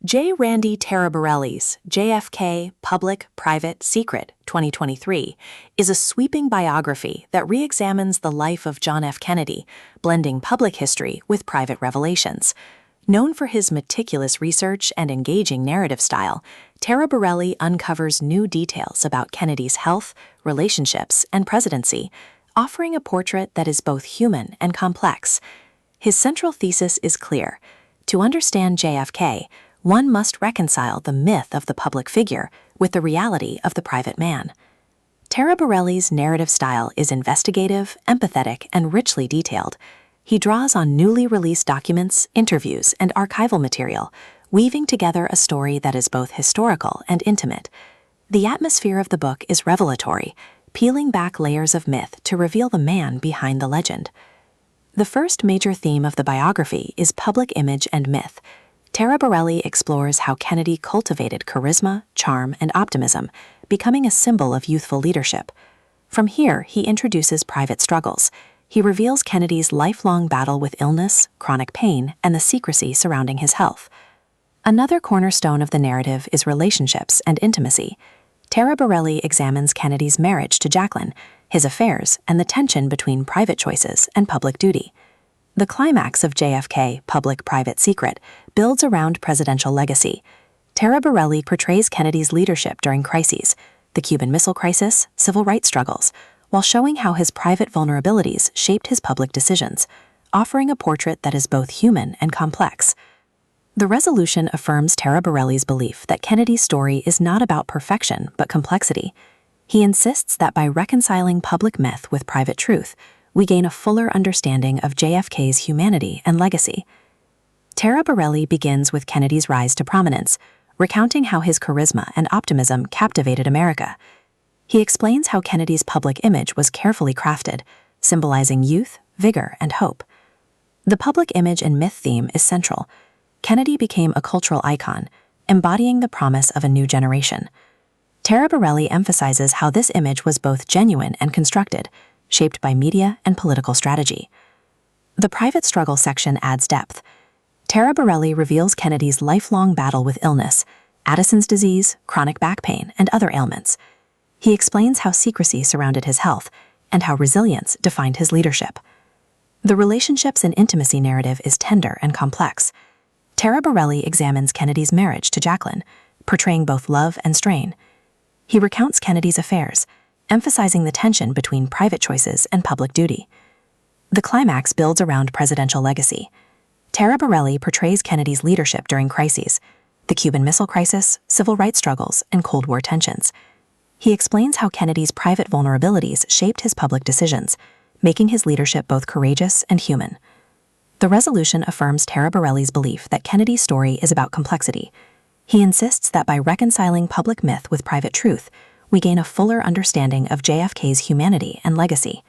J. Randy Taraborrelli's JFK Public, Private, Secret 2023 is a sweeping biography that re-examines the life of John F. Kennedy, blending public history with private revelations. Known for his meticulous research and engaging narrative style, Taraborrelli uncovers new details about Kennedy's health, relationships, and presidency, offering a portrait that is both human and complex. His central thesis is clear: to understand JFK, one must reconcile the myth of the public figure with the reality of the private man. Taraborrelli's narrative style is investigative, empathetic, and richly detailed. He draws on newly released documents, interviews, and archival material, weaving together a story that is both historical and intimate. The atmosphere of the book is revelatory, peeling back layers of myth to reveal the man behind the legend. The first major theme of the biography is public image and myth. Taraborrelli explores how Kennedy cultivated charisma, charm, and optimism, becoming a symbol of youthful leadership. From here, he introduces private struggles. He reveals Kennedy's lifelong battle with illness, chronic pain, and the secrecy surrounding his health. Another cornerstone of the narrative is relationships and intimacy. Taraborrelli examines Kennedy's marriage to Jacqueline, his affairs, and the tension between private choices and public duty. The climax of JFK Public, Private, Secret builds around presidential legacy. Taraborrelli portrays Kennedy's leadership during crises, the Cuban Missile Crisis, civil rights struggles, while showing how his private vulnerabilities shaped his public decisions, offering a portrait that is both human and complex. The resolution affirms Taraborrelli's belief that Kennedy's story is not about perfection but complexity. He insists that by reconciling public myth with private truth, we gain a fuller understanding of JFK's humanity and legacy. Taraborrelli begins with Kennedy's rise to prominence, recounting how his charisma and optimism captivated America. He explains how Kennedy's public image was carefully crafted, symbolizing youth, vigor, and hope. The public image and myth theme is central. Kennedy became a cultural icon, embodying the promise of a new generation. Taraborrelli emphasizes how this image was both genuine and constructed, shaped by media and political strategy. The private struggle section adds depth. Taraborrelli reveals Kennedy's lifelong battle with illness, Addison's disease, chronic back pain, and other ailments. He explains how secrecy surrounded his health and how resilience defined his leadership. The relationships and intimacy narrative is tender and complex. Taraborrelli examines Kennedy's marriage to Jacqueline, portraying both love and strain. He recounts Kennedy's affairs, emphasizing the tension between private choices and public duty. The climax builds around presidential legacy. Taraborrelli portrays Kennedy's leadership during crises, the Cuban Missile Crisis, civil rights struggles, and Cold War tensions. He explains how Kennedy's private vulnerabilities shaped his public decisions, making his leadership both courageous and human. The resolution affirms Taraborrelli's belief that Kennedy's story is about complexity. He insists that by reconciling public myth with private truth, we gain a fuller understanding of JFK's humanity and legacy.